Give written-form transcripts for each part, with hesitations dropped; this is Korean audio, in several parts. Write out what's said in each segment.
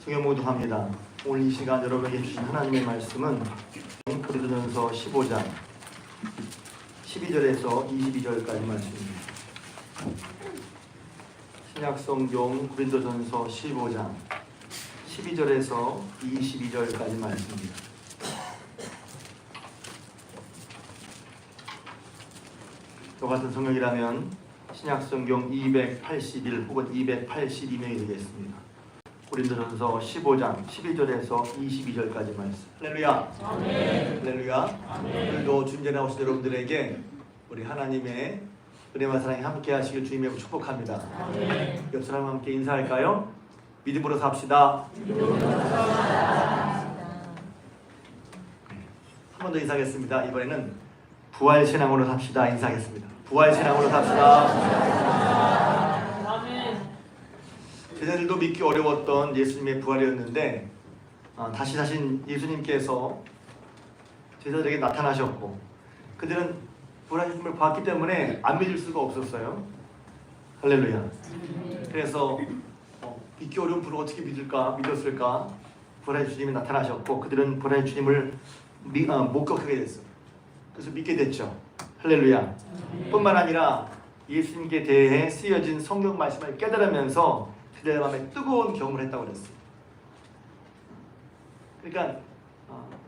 성경 모독합니다. 오늘 이 시간 여러분에게 주신 하나님의 말씀은 고린도전서 15장 12절에서 22절까지 말씀입니다. 신약성경 고린도전서 15장 12절에서 22절까지 말씀입니다. 저 같은 성경이라면 신약성경 281 혹은 282명이 되겠습니다. 고린도전서 15장 12절에서 22절까지 말씀. 할렐루야. 아멘. 할렐루야. 아멘. 오늘도 주님 전에 오신 여러분들에게 우리 하나님의 은혜와 사랑이 함께 하시길 주님의 축복합니다. 아멘. 옆 사람과 함께 인사할까요? 믿음으로 삽시다. 한 번 더 인사하겠습니다. 이번에는 부활신앙으로 삽시다. 인사하겠습니다. 부활신앙으로 삽시다. 제자들도 믿기 어려웠던 예수님의 부활이었는데 다시 예수님께서 제자들에게 나타나셨고 그들은 부활하심을 봤기 때문에 안 믿을 수가 없었어요. 할렐루야. 그래서 믿기 어려운 분을 어떻게 믿었을까? 부활하신 주님이 나타나셨고 그들은 부활하신 주님을 목격하게 됐어요. 그래서 믿게 됐죠. 할렐루야. 뿐만 아니라 예수님께 대해 쓰여진 성경 말씀을 깨달으면서 그들의 마음에 뜨거운 경험을 했다고 그랬어요. 그러니까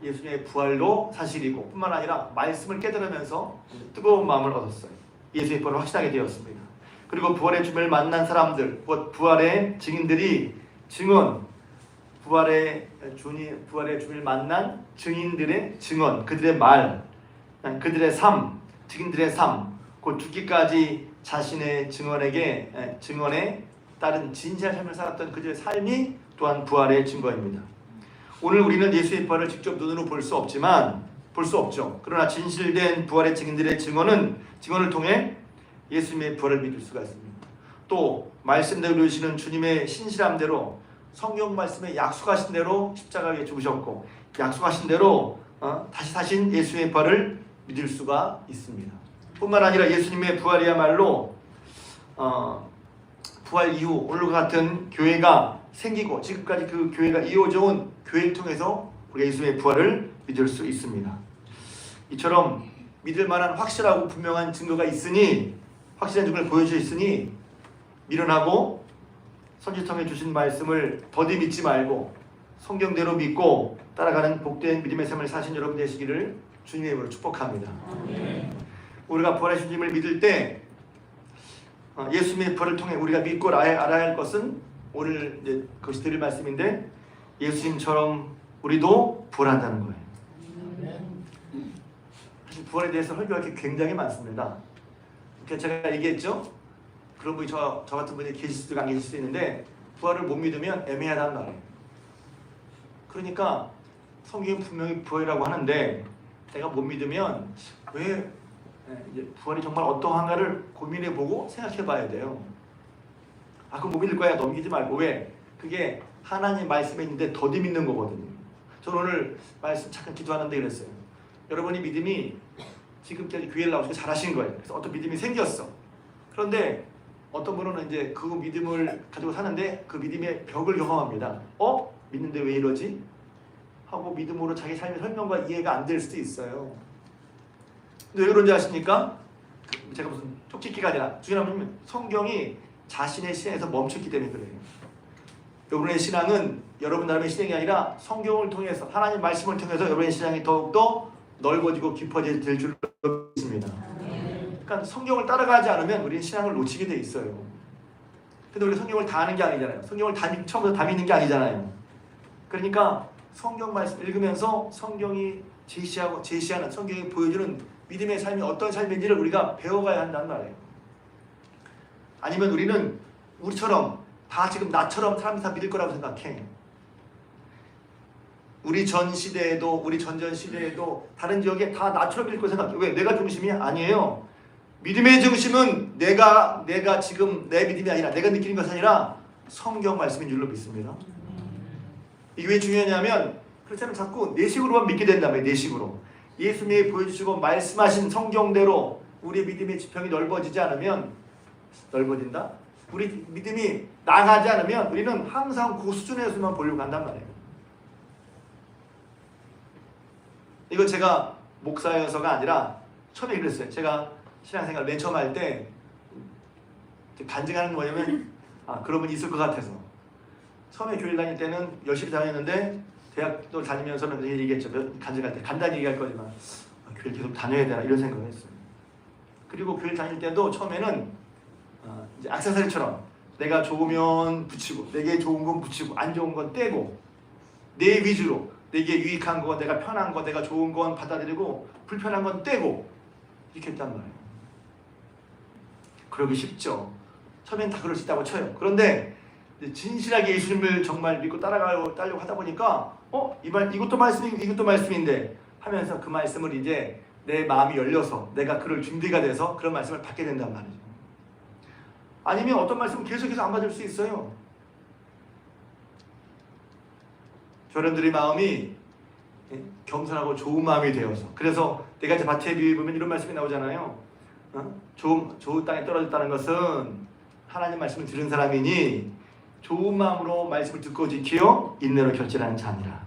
예수님의 부활도 사실이고 뿐만 아니라 말씀을 깨달으면서 뜨거운 마음을 얻었어요. 예수의 부활을 확신하게 되었습니다. 그리고 부활의 주님을 만난 사람들, 부활의 증인들이 부활의 주님을 만난 증인들의 증언, 그들의 말, 그들의 삶, 증인들의 삶, 곧 죽기까지 자신의 증언에 따른 진실한 삶을 살았던 그들의 삶이 또한 부활의 증거입니다. 오늘 우리는 예수의 부활을 직접 눈으로 볼 수 없죠. 그러나 진실된 부활의 증인들의 증언을 통해 예수님의 부활을 믿을 수가 있습니다. 또 말씀대로 이루시는 주님의 신실함대로 성경 말씀에 약속하신 대로 십자가에 죽으셨고 약속하신 대로 다시 사신 예수의 부활을 믿을 수가 있습니다. 뿐만 아니라 예수님의 부활이야말로 부활 이후 오늘과 같은 교회가 생기고 지금까지 그 교회가 이어져 온 교회를 통해서 우리가 예수의 부활을 믿을 수 있습니다. 이처럼 믿을 만한 확실하고 분명한 증거가 있으니 확실한 증거를 보여주고 있으니 미련하고 선지 통해 주신 말씀을 더디 믿지 말고 성경대로 믿고 따라가는 복된 믿음의 삶을 사신 여러분 되시기를 주님의 이름으로 축복합니다. 우리가 부활하신 주님을 믿을 때 예수님의 부활을 통해 우리가 믿고 알아야 할 것은 오늘 그것이 드릴 말씀인데 예수님처럼 우리도 부활한다는 거예요. 사실 부활에 대해서 설교할 게 굉장히 많습니다. 제가 얘기했죠. 그런 분이 저 같은 분이 계실 수도 안 계실 수도 있는데 부활을 못 믿으면 애매하다는 말이에요. 그러니까 성경이 분명히 부활이라고 하는데 내가 못 믿으면 왜 부활이 정말 어떠한가를 고민해보고 생각해봐야 돼요. 그럼 못 믿을 거야. 넘기지 말고. 왜? 그게 하나님 말씀에 있는데 더디 믿는 거거든요. 저는 오늘 말씀 잠깐 기도하는데 그랬어요. 여러분이 믿음이 지금까지 교회를 나오시고 잘하신 거예요. 그래서 어떤 믿음이 생겼어. 그런데 어떤 분은 이제 그 믿음을 가지고 사는데 그 믿음의 벽을 경험합니다. 믿는데 왜 이러지? 하고 믿음으로 자기 삶의 설명과 이해가 안 될 수도 있어요. 근데 왜 그런지 아십니까? 제가 무슨 쪽집기가 아니라 주님은 성경이 자신의 신앙에서 멈췄기 때문에 그래요. 여러분의 신앙은 여러분 나름의 신앙이 아니라 성경을 통해서 하나님 말씀을 통해서 여러분의 신앙이 더욱더 넓어지고 깊어질 줄로 믿습니다. 그러니까 성경을 따라가지 않으면 우리는 신앙을 놓치게 돼 있어요. 근데 우리 성경을 다 아는 게 아니잖아요. 성경을 처음부터 다 믿는 게 아니잖아요. 그러니까 성경 말씀 읽으면서 성경이 제시하는 성경이 보여주는 믿음의 삶이 어떤 삶인지를 우리가 배워가야 한다는 말이에요. 아니면 우리는 우리처럼 다 지금 나처럼 사람이 다 믿을 거라고 생각해. 우리 전 시대에도 우리 전전 시대에도 다른 지역에 다 나처럼 믿을 거 생각해. 왜? 내가 중심이 아니에요. 믿음의 중심은 내가 지금 내 믿음이 아니라 내가 느끼는 것이 아니라 성경 말씀인 줄로 믿습니다. 이게 왜 중요하냐면 그렇다면 자꾸 내 식으로만 믿게 된단 말이에요. 내 식으로. 예수님이 보여주시고 말씀하신 성경대로 우리의 믿음의 지평이 넓어지지 않으면 넓어진다? 우리 믿음이 나가지 않으면 우리는 항상 그 수준에서만 보려고 한단 말이에요. 이거 제가 목사여서가 아니라 처음에 그랬어요. 제가 신앙생활 맨 처음 할 때 간증하는 게 뭐냐면 그런 분이 있을 것 같아서 처음에 교회 다닐 때는 열심히 다녔는데 대학도 다니면서는 얘기했죠. 간증할 때 간단히 얘기할 거지만 교회 계속 다녀야 되나 이런 생각을 했어요. 그리고 교회 다닐 때도 처음에는 이제 액세서리처럼 내가 좋으면 붙이고 내게 좋은 건 붙이고 안 좋은 건 떼고 내 위주로 내게 유익한 거 내가 편한 거 내가 좋은 건 받아들이고 불편한 건 떼고 이렇게 했단 말이에요. 그러기 쉽죠. 처음엔 다 그럴 수 있다고 쳐요. 그런데 진실하게 예수님을 정말 믿고 따라가려고 하다 보니까 이것도 말씀인데 하면서 그 말씀을 이제 내 마음이 열려서 내가 그럴 준비가 돼서 그런 말씀을 받게 된단 말이죠. 아니면 어떤 말씀은 계속해서 안 받을 수 있어요. 여러분들의 마음이 겸손하고 좋은 마음이 되어서 그래서 내가 이제 밭에 비유 보면 이런 말씀이 나오잖아요. 좋은 땅에 떨어졌다는 것은 하나님 말씀을 들은 사람이니 좋은 마음으로 말씀을 듣고 지키어 인내로 결제하는 자니라.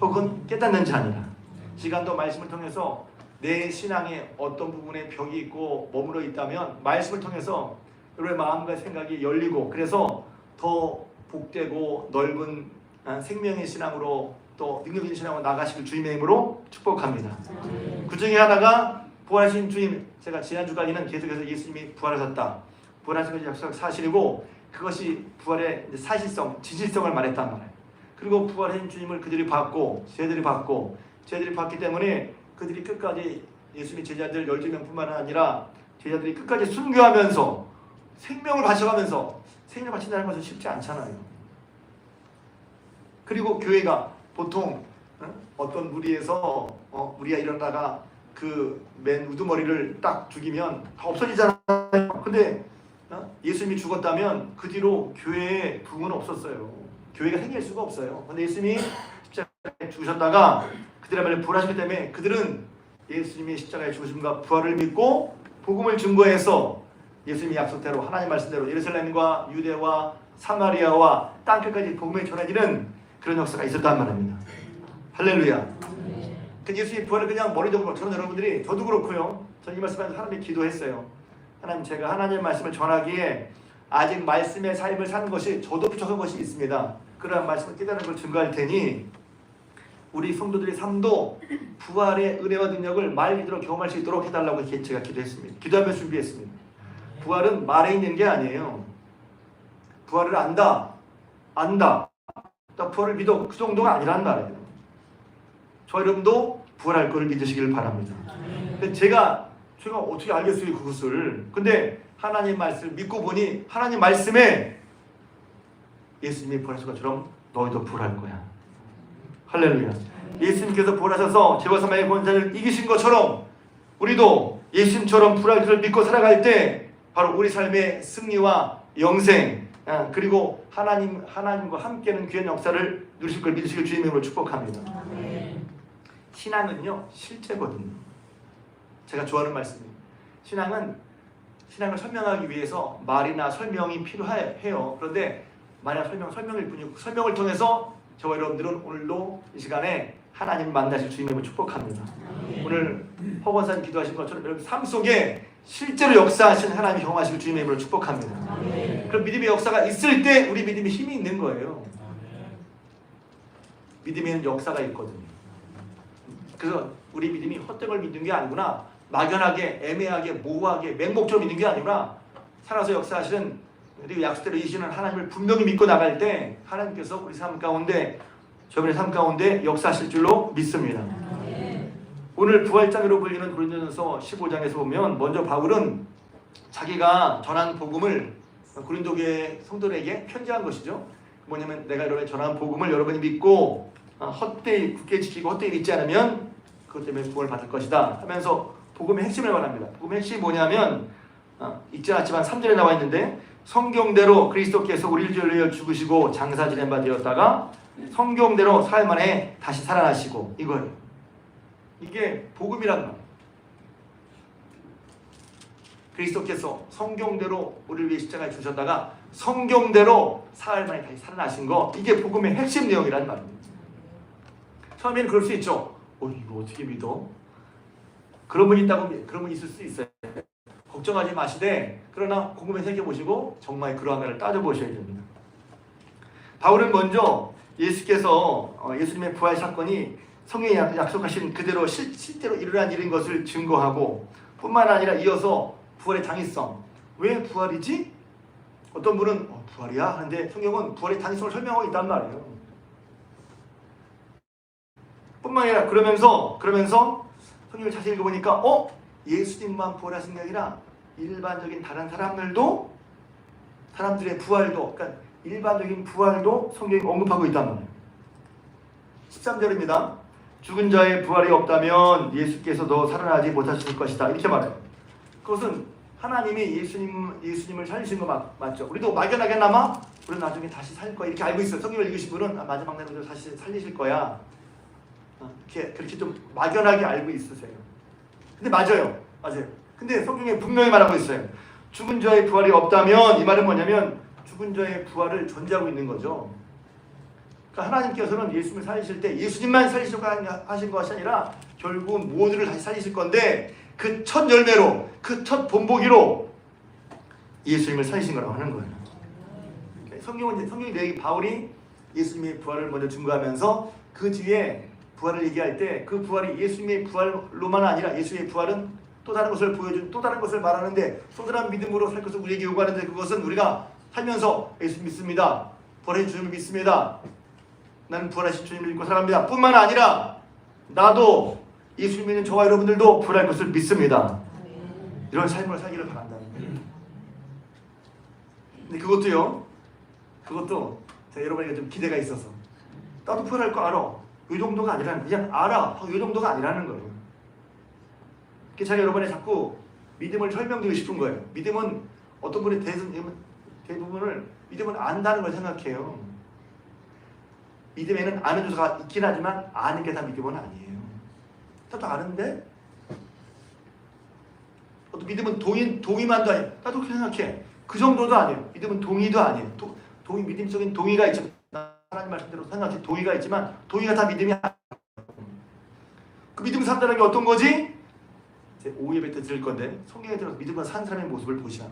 혹은 깨닫는 자니라. 시간도 말씀을 통해서 내 신앙에 어떤 부분에 벽이 있고 머물러 있다면 말씀을 통해서 여러분의 마음과 생각이 열리고 그래서 더 복되고 넓은 생명의 신앙으로 또 능력적인 신앙으로 나가시길 주님의 이름으로 축복합니다. 그 중에 하나가 부활하신 주님, 제가 지난주까지는 계속해서 예수님이 부활하셨다. 부활하신 것이 역사적 사실이고 그것이 부활의 사실성, 진실성을 말했단 말이에요. 그리고 부활하신 주님을 그들이 받고 저희들이 받기 때문에 그들이 끝까지 예수님의 제자들 12명뿐만 아니라 제자들이 끝까지 순교하면서 생명을 바쳐가면서 생명을 바친다는 것은 쉽지 않잖아요. 그리고 교회가 보통 어떤 무리에서 무리가 일어나다가 그 맨 우두머리를 딱 죽이면 다 없어지잖아요. 근데 예수님이 죽었다면 그 뒤로 교회에 부흥은 없었어요. 교회가 생길 수가 없어요. 근데 예수님이 십자가에 죽으셨다가 그들의 말을 부활하셨기 때문에 그들은 예수님의 십자가의 죽으심과 부활을 믿고 복음을 증거해서 예수님의 약속대로 하나님 말씀대로 예루살렘과 유대와 사마리아와 땅끝까지 복음을 전해지는 그런 역사가 있었단 말입니다. 할렐루야. 그 예수님의 부활을 그냥 머리적으로 저는 여러분들이 저도 그렇고요. 저는 이 말씀하면서 하나님께 기도했어요. 하나님, 제가 하나님의 말씀을 전하기에 아직 말씀의 삶을 사는 것이 저도 부족한 것이 있습니다. 그러한 말씀을 깨달은 걸 증거할 테니 우리 성도들의 삶도 부활의 은혜와 능력을 말 그대로 경험할 수 있도록 해달라고 제가 기도했습니다. 기도하며 준비했습니다. 부활은 말에 있는 게 아니에요. 부활을 안다. 부활을 믿어. 그 정도가 아니란 말이에요. 저 여러분도 부활할 것을 믿으시길 바랍니다. 근데 제가 어떻게 알겠어요 그것을. 근데 하나님 말씀을 믿고 보니 하나님 말씀에 예수님이 부활하신 것처럼 너희도 부활할 거야. 할렐루야. 예수님께서 부활하셔서 죄와 사망의 권세를 이기신 것처럼 우리도 예수님처럼 부활할 것을 믿고 살아갈 때 바로 우리 삶의 승리와 영생 그리고 하나님과 함께하는 귀한 역사를 누리실 걸 믿으시길 주님의 이름으로 축복합니다. 신앙은요 실제거든요. 제가 좋아하는 말씀이에요. 신앙을 설명하기 위해서 말이나 설명이 필요해요. 그런데 말이나 설명일 뿐이고 설명을 통해서 저와 여러분들은 오늘도 이 시간에 하나님을 만나실 주님을 축복합니다. 오늘 허건사님 기도하신 것처럼 여러분 삶 속에 실제로 역사하신 하나님이 경험하실 주님의 이름으로 축복합니다. 그럼 믿음의 역사가 있을 때 우리 믿음에 힘이 있는 거예요. 믿음에는 역사가 있거든요. 그래서 우리 믿음이 헛되걸 믿는 게 아니구나. 막연하게 애매하게 모호하게 맹목적으로 믿는 게 아니라 살아서 역사하시는 그리고 약속대로 이시는 하나님을 분명히 믿고 나갈 때 하나님께서 우리 삶 가운데 저분의 삶 가운데 역사하실 줄로 믿습니다. 오늘 부활장으로 불리는 고린도전서 15장에서 보면 먼저 바울은 자기가 전한 복음을 고린도교회 성도들에게 편지한 것이죠. 뭐냐면 내가 여러분의 전한 복음을 여러분이 믿고 헛되이 굳게 지키고 헛되이 믿지 않으면 그것 때문에 구원을 받을 것이다 하면서 복음의 핵심을 말합니다. 복음의 핵심이 뭐냐면 읽지 않았지만 3절에 나와 있는데 성경대로 그리스도께서 우리를 위하여 죽으시고 장사 지낸 바 되었다가 성경대로 사흘 만에 다시 살아나시고 이거예요. 이게 복음이란 말이에요. 그리스도께서 성경대로 우리를 위해 십자가에 주셨다가 성경대로 사흘 만에 다시 살아나신 거, 이게 복음의 핵심 내용이란 말입니다. 처음에는 그럴 수 있죠. 이거 어떻게 믿어? 그런 분 있다고, 그런 분 있을 수 있어요. 걱정하지 마시되, 그러나 곰곰이 생각해보시고 정말 그러한가를 따져보셔야 됩니다. 바울은 먼저 예수께서 예수님의 부활 사건이 성경이 약속하신 그대로 실제로 일어난 일인 것을 증거하고, 뿐만 아니라 이어서 부활의 당위성, 왜 부활이지? 어떤 분은 부활이야? 하는데 성경은 부활의 당위성을 설명하고 있단 말이에요. 뿐만 아니라 그러면서 성경을 자세히 읽어보니까 예수님만 부활하신 게 아니라 일반적인 다른 사람들도, 사람들의 부활도, 그러니까 일반적인 부활도 성경이 언급하고 있단 말이에요. 13절입니다. 죽은 자의 부활이 없다면 예수께서도 살아나지 못하실 것이다, 이렇게 말해요. 그것은 하나님이 예수님을 살리신 거 맞죠? 우리도 막연하게나마 우리는 나중에 다시 살 거야 이렇게 알고 있어요. 성경을 읽으신 분은 마지막 날에 우리를 다시 살리실 거야, 그렇게 좀 막연하게 알고 있으세요. 근데 맞아요. 근데 성경에 분명히 말하고 있어요. 죽은 자의 부활이 없다면, 이 말은 뭐냐면 죽은 자의 부활을 전제하고 있는 거죠. 그러니까 하나님께서는 예수님을 살리실 때 예수님만 살리시려고 하신 것이 아니라 결국은 모두를 다시 살리실 건데, 그 첫 열매로, 그 첫 본보기로 예수님을 살리신 거라고 하는 거예요. 성경이 내기, 바울이 예수님의 부활을 먼저 증거하면서 그 뒤에 부활을 얘기할 때 그 부활이 예수님의 부활로만 아니라 예수님의 부활은 또 다른 것을 보여준, 또 다른 것을 말하는데, 소중한 믿음으로 살 것을 우리에게 요구하는데, 그것은 우리가 살면서 예수 믿습니다, 부활의 주님을 믿습니다, 나는 부활하신 주님을 믿고 살아갑니다 뿐만 아니라 나도 예수 믿는 저와 여러분들도 부활할 것을 믿습니다, 이런 삶을 살기를 바란다는 거예요. 근데 그것도 제가 여러분에게 좀 기대가 있어서, 나도 부활할 거 알아, 이 정도가 아니라는, 그냥 알아, 이 정도가 아니라는 거예요. 제가 여러분에 자꾸 믿음을 설명드리고 싶은 거예요. 믿음은 어떤 분이 대부분을 믿음은 안다는 걸 생각해요. 믿음에는 아는 요소가 있긴 하지만 아는 게 다 믿음은 아니에요. 나도 아는데? 어떤 믿음은 동의만도 아니에요. 나도 그렇게 생각해. 그 정도도 아니에요. 믿음은 동의도 아니에요. 믿음적인 동의가 있지만, 하나님 말씀대로 생각해 동의가 있지만 동의가 다 믿음이 아니에요. 그 믿음 산다는 게 어떤 거지? 제 5예배 때 들을 건데, 성경에 들어서 믿음으로 산 사람의 모습을 보시라.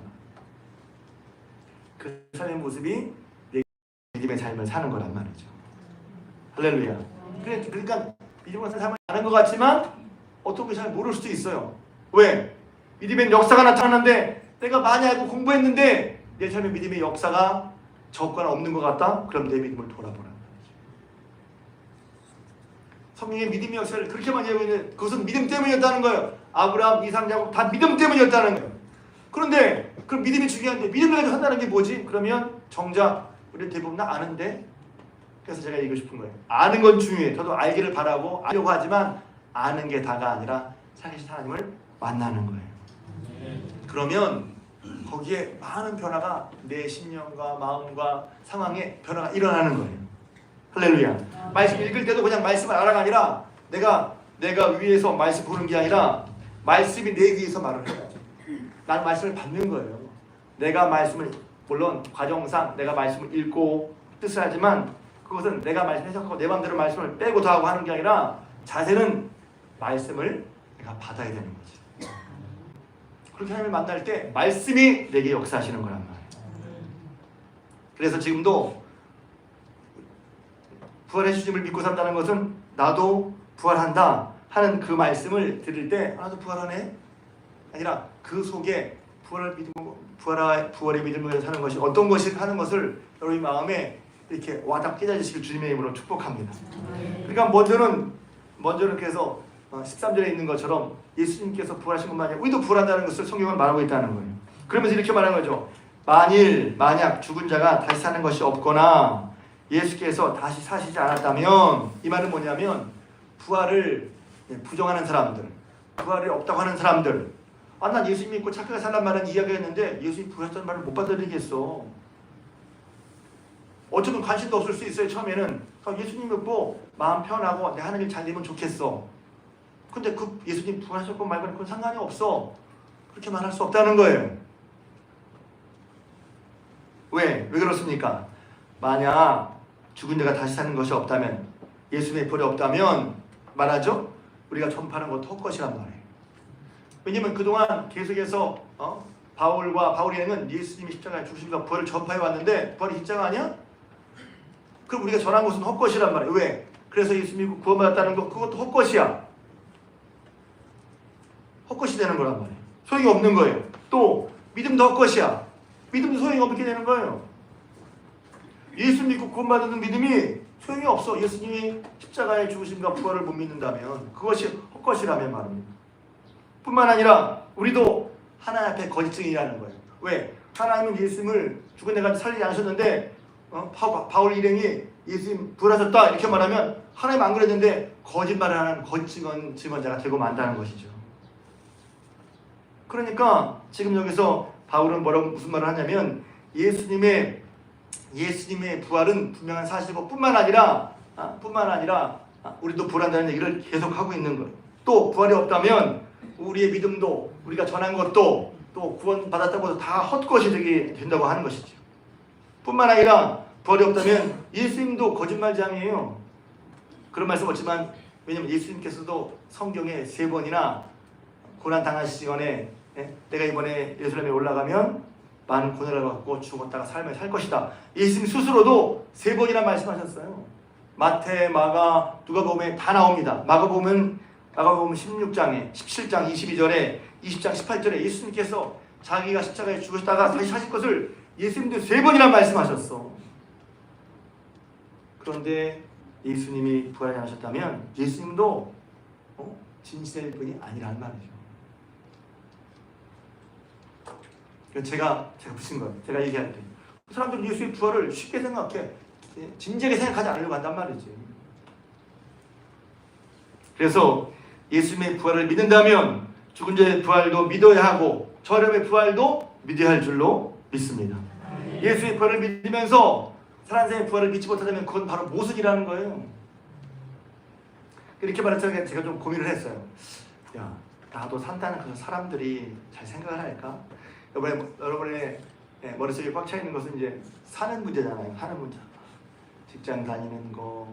그 사람의 모습이 내 믿음의 삶을 사는 거란 말이죠. 할렐루야. 그러니까 믿음으로 산 삶을 사는 것 같지만 어떤 분이 잘 모를 수도 있어요. 왜? 믿음의 역사가 나타나는데 내가 많이 알고 공부했는데 내 삶의 믿음의 역사가 적거나 없는 것 같다? 그럼 내 믿음을 돌아보라는 말이죠. 성경의 믿음의 역사를 그렇게 많이 하고 있는데 그것은 믿음 때문이었다는 거예요. 아브라함, 이삭, 야곱 다 믿음 때문이었다는 거예요. 그런데 그럼 믿음이 중요한데 믿음을 가지고 한다는 게 뭐지? 그러면 정작 우리 대부분 다 아는데, 그래서 제가 얘기하고 싶은 거예요. 아는 건 중요해요. 저도 알기를 바라고 알려고 하지만 아는 게 다가 아니라 살리신 하나님을 만나는 거예요. 그러면 거기에 많은 변화가 내 심령과 마음과 상황에 변화가 일어나는 거예요. 할렐루야. 말씀 읽을 때도 그냥 말씀을 알아가 아니라 내가 위에서 말씀 보는 게 아니라 말씀이 내 위에서 말을 해요. 난 말씀을 받는 거예요. 내가 말씀을, 물론 과정상 내가 말씀을 읽고 뜻을 하지만 그것은 내가 말씀 해석하고 내 마음대로 말씀을 빼고 더하고 하는 게 아니라 자세는 말씀을 내가 받아야 되는 거지. 그렇게 하나님을 만날 때 말씀이 내게 역사하시는 거란 말이에요. 그래서 지금도 부활의 주님을 믿고 산다는 것은 나도 부활한다 하는 그 말씀을 들을 때 나도 부활하네? 아니라 그 속에 부활의 믿음을 사는 것이 어떤 것이 하는 것을 여러분 마음에 이렇게 와닿게 깨달으시길 주님의 이름으로 축복합니다. 그러니까 먼저는 그래서 13절에 있는 것처럼 예수님께서 부활하신 것만 아니라 우리도 부활한다는 것을 성경은 말하고 있다는 거예요. 그러면서 이렇게 말하는 거죠. 만약 죽은 자가 다시 사는 것이 없거나 예수께서 다시 사시지 않았다면, 이 말은 뭐냐면 부활을 부정하는 사람들, 부활이 없다고 하는 사람들, 난 예수님 믿고 착하게 살란 말은 이야기했는데 예수님 부활했다는 말을 못 받아들이겠어. 어쩌면 관심도 없을 수 있어요. 처음에는 예수님 믿고 마음 편하고 내 하는 일 잘 되면 좋겠어. 근데 그 예수님 부활하셨고 말고는 그건 상관이 없어. 그렇게 말할 수 없다는 거예요. 왜 그렇습니까? 만약 죽은 자가 다시 사는 것이 없다면, 예수님의 벌이 없다면 말하죠, 우리가 전파하는 것도 헛것이란 말이에요. 왜냐면 그동안 계속해서 바울이는 예수님이 십자가에 죽으심과 부활을 전파해 왔는데 부활이 십자가 아니야? 그럼 우리가 전한 것은 헛것이란 말이에요. 왜? 그래서 예수님이 구원받았다는 것, 그것도 헛것이야. 헛것이 되는 거란 말이에요. 소용이 없는 거예요. 또 믿음도 헛것이야. 믿음도 소용이 없게 되는 거예요. 예수 믿고 구원받는 믿음이 소용이 없어. 예수님이 십자가의 죽으심과 부활을 못 믿는다면 그것이 헛것이라면 말입니다. 뿐만 아니라 우리도 하나님 앞에 거짓 증인이라는 거예요. 왜? 하나님은 예수님을 죽은 데가 살리지 않으셨는데 바울 일행이 예수님 부활하셨다 이렇게 말하면 하나님 안 그랬는데 거짓말을 하는 거짓 증언자가 되고 만다는 것이죠. 그러니까 지금 여기서 바울은 무슨 말을 하냐면 예수님의 부활은 분명한 사실이고 뿐만 아니라 우리도 부활한다는 얘기를 계속하고 있는 거예요. 또 부활이 없다면 우리의 믿음도 우리가 전한 것도 또 구원받았다고 해서 다 헛것이 되게 된다고 하는 것이죠. 뿐만 아니라 부활이 없다면 예수님도 거짓말장이에요. 그런 말씀 없지만 왜냐하면 예수님께서도 성경에 3번이나 고난당하시기 전에 내가 이번에 예루살렘에 올라가면 많은 고난을 받고 죽었다가 삶을 살 것이다. 예수님 스스로도 3번이나 말씀하셨어요. 마태, 마가, 누가복음에 다 나옵니다. 마가복음 16장에 17장 22절에 20장 18절에 예수님께서 자기가 십자가에 죽으셨다가 다시 사실 것을 예수님도 3번이나 말씀하셨어. 그런데 예수님이 부활하지 않으셨다면 예수님도 진실일 뿐이 아니라는 말이죠. 제가 붙인 거예요. 제가 얘기할 때 사람들은 예수의 부활을 쉽게 생각해, 진지하게 생각하지 않으려고 한단 말이지. 그래서 예수님의 부활을 믿는다면 죽은 자의 부활도 믿어야 하고 저렴의 부활도 믿어야 할 줄로 믿습니다. 예수의 부활을 믿으면서 살아난 자의 부활을 믿지 못하다면 그건 바로 모순이라는 거예요. 이렇게 말했을 때 제가 좀 고민을 했어요. 야, 나도 산다는 그 사람들이 잘 생각을 할까? 여러분의 머릿속에 꽉 차 있는 것은 이제 사는 문제잖아요. 사는 문제. 직장 다니는 거,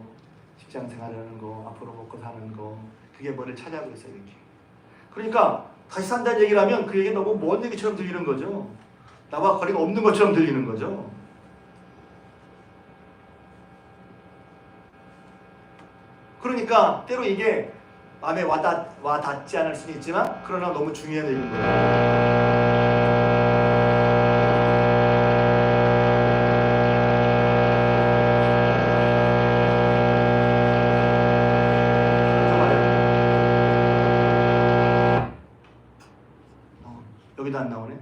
직장 생활하는 거, 앞으로 먹고 사는 거, 그게 머리를 차지하고 있어요. 이렇게. 그러니까 다시 산다는 얘기를 하면 그 얘기는 너무 먼 얘기처럼 들리는 거죠. 나와 거리가 없는 것처럼 들리는 거죠. 그러니까 때로 이게 마음에 와닿지 않을 수는 있지만 그러나 너무 중요한 얘기인 거예요. 여기도 안 나오네.